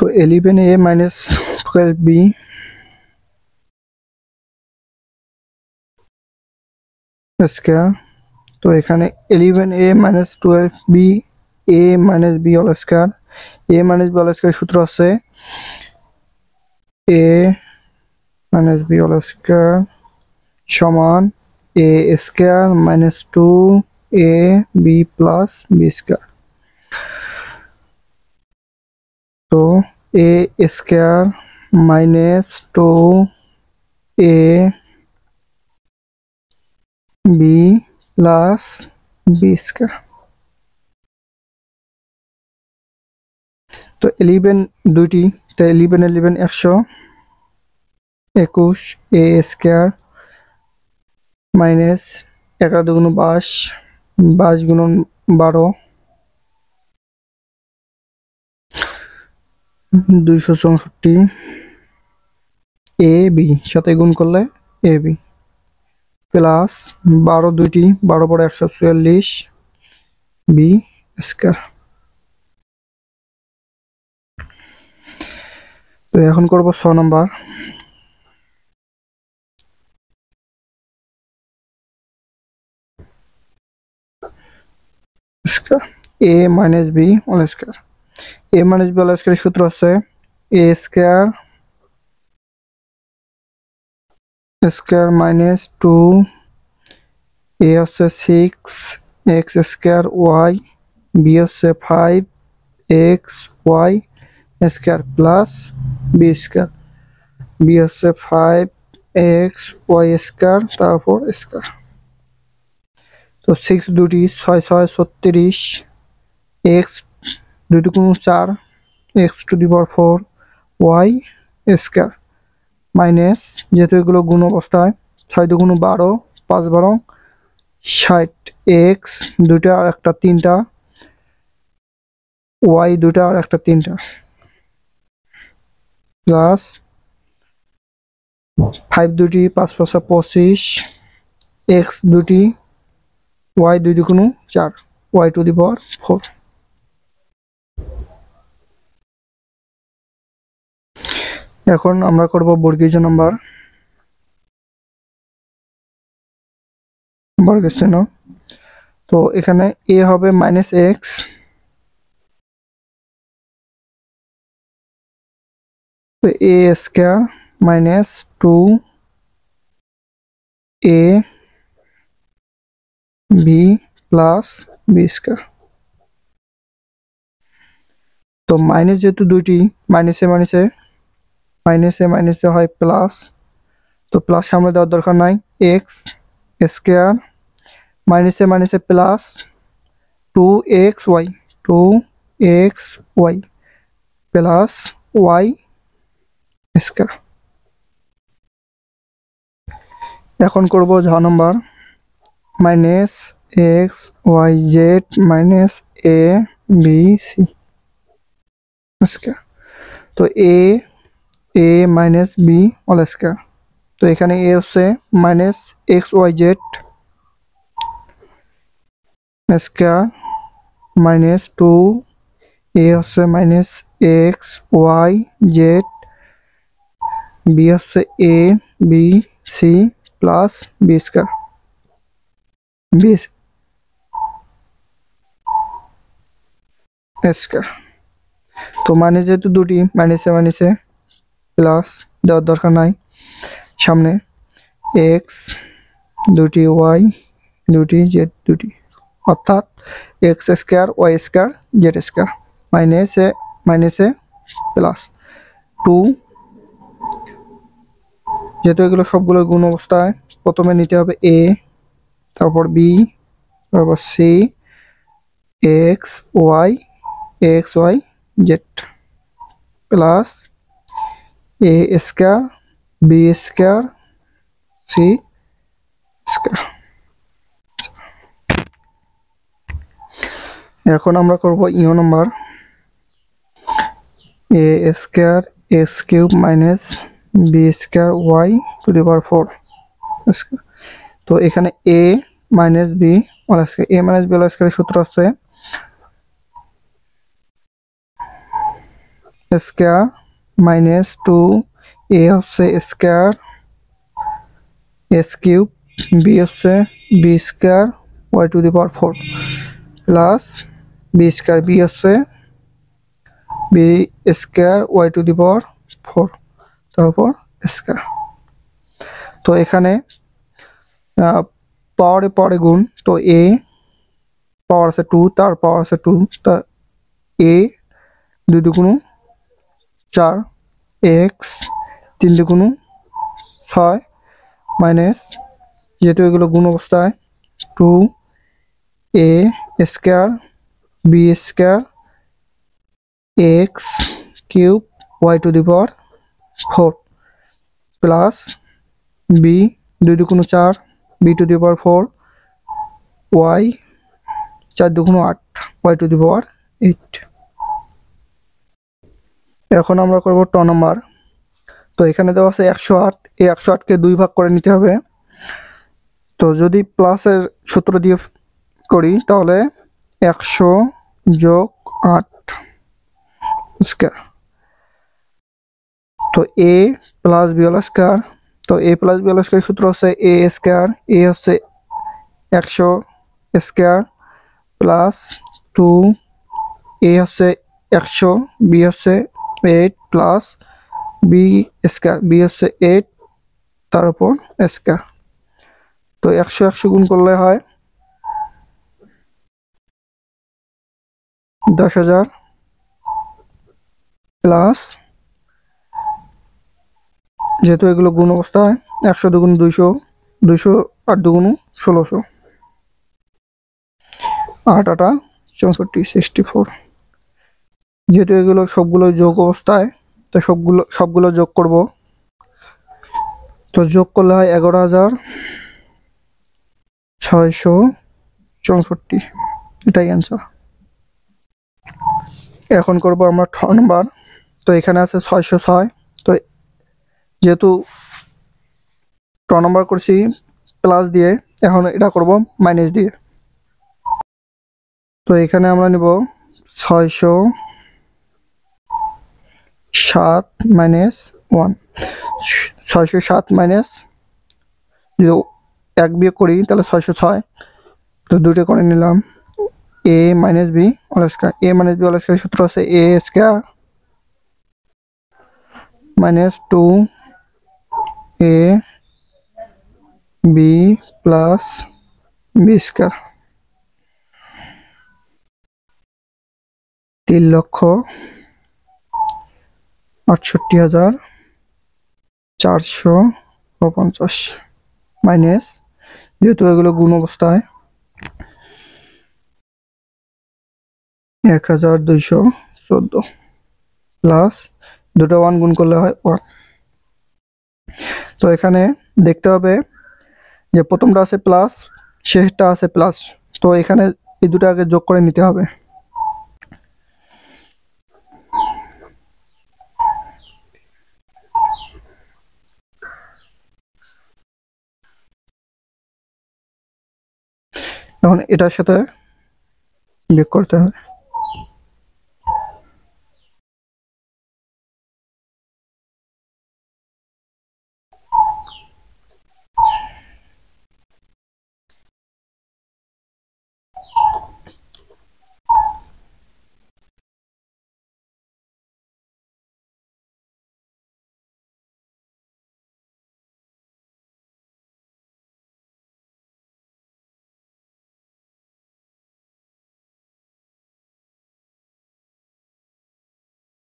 তো 11a minus 12b square. তো এখানে 11a minus 12b a minus b whole square. a minus b whole square সূত্র আছে a minus b whole square সমান a square minus 2ab plus b square. তো a square minus 2ab plus b square. তো 11 দুইটি, তো 11 11 121 a square minus 11 দুগুণ 22 22 গুণন 12 264 a b সাথে গুণ করলে a b প্লাস 12 দুইটি 12 পরে 144 b স্কয়ার। তো এখন করব 6 number. Square a minus b whole square. a minus b whole square সূত্র আছে a square square minus 2 a হচ্ছে 6 x স্কয়ার y b হচ্ছে 5 x y square plus b square b হচ্ছে 5 x y স্কয়ার তারপর square. তো 6 দুটি 6 6 36 x 2 2 4 x two the power 4 y square minus যেহেতু এগুলো গুণ অবস্থায় 6 2 12 5 12 60 x দুইটা আর একটা তিনটা y দুইটা আর একটা তিনটা প্লাস 5 দুটি 5 5 25 x দুটি y 2 2 4 y to the power 4। এখন আমরা করব বর্গীয় নাম্বার বর্গের চিহ্ন। তো এখানে a হবে -x তো a square minus 2a b plus b square. তো মাইনাস যেহেতু দুইটি মাইনাসে মাইনাসে হয় প্লাস, তো প্লাস সামনে দেওয়ার দরকার নাই x স্কয়ার মাইনাসে plus 2xy plus y square. এখন করব ঝ number -xyz minus a b c square. তো a minus b whole square. তো এখানে a হচ্ছে -xyz স্কয়ার minus 2 a হচ্ছে -xyz b হচ্ছে a b c plus b square b square. তো মানে যেহেতু দুটি মাইনাসে প্লাস দেওয়ার দরকার নাই, সামনে x দুটি y দুটি z দুটি অর্থাৎ x square y square z square মাইনাসে প্লাস 2। যেহেতু এগুলো সবগুলো গুণ অবস্থায় প্রথমে নিতে হবে a তারপর b তারপর c x y z plus a square b square c square. এখন আমরা করব ইও number a square x cube minus b square y to the power 4 square. তো এখানে a minus b whole square a minus b whole স্কয়ারের সূত্র আছে square minus 2a হচ্ছে স্কয়ার এস কিউব বি হচ্ছে B square y to the power 4 plus B square B হচ্ছে B square y to the power 4 তারপর square. তো এখানে পাওয়ারে পাওয়ারে গুণ, তো এ পাওয়ার আছে 2 তার পাওয়ার আছে 2, তা এ 2 দুগুণ 4 এক্স 3 দুগুণ 6 মাইনাস, যেহেতু এগুলো গুণ অবস্থায়, 2 a square b square x cube y to the power 4 plus b 2 দুগুণ 4 b to the power 4 y 4 দুগুণ 8 ওয়াই টু দি পাওয়ার 8। এখন আমরা করব ট নাম্বার। তো এখানে দেওয়া আছে 108, এই 108কে 2 ভাগ করে নিতে হবে। তো যদি প্লাসের সূত্র দিয়ে করি তাহলে 100 যোগ 8 স্কয়ার, তো এ প্লাস বি হোল স্কয়ার। তো এ প্লাস বি হোল স্কয়ার সূত্র হচ্ছে এ স্কয়ার, এ হচ্ছে 100 স্কয়ার প্লাস 2 এ হচ্ছে 100 বি হচ্ছে 8 প্লাস বি স্কয়ার বি হচ্ছে 8 তার উপর স্কয়ার। তো 100 100 গুণ করলে হয় 10,000 প্লাস, যেহেতু এগুলো গুণ অবস্থায় 100 দুগুণ 200, 200 8 দুগুণ 1600, 8 8 64 64। যেহেতু এগুলো সবগুলো যোগ অবস্থায়, তো সবগুলো যোগ করব। তো যোগ করলে হয় 11,664, এটাই অ্যান্সার। এখন করব আমরা ঠ নাম্বার। তো এখানে আছে 606, তো যেহেতু ট নাম্বার করছি প্লাস দিয়ে, এখন এটা করব মাইনাস দিয়ে। তো এখানে আমরা নিব 607 মাইনাস 1, 607 মাইনাস, যদি 1 বিয়োগ করি তাহলে 606, তো দুটো করে নিলাম। A minus b whole square, a minus b whole square সূত্র আছে a square minus 2 a b plus B square, 3,68,450 minus, যেহেতু এগুলো গুণ অবস্থায় 1,214 প্লাস, দুটো 1 গুণ করলে হয় 1। তো এখানে দেখতে হবে যে প্রথমটা আছে প্লাস, শেষটা আছে প্লাস, তো এখানে এই দুটো আগে যোগ করে নিতে হবে। এখন এটার সাথে বিয়োগ করতে হবে।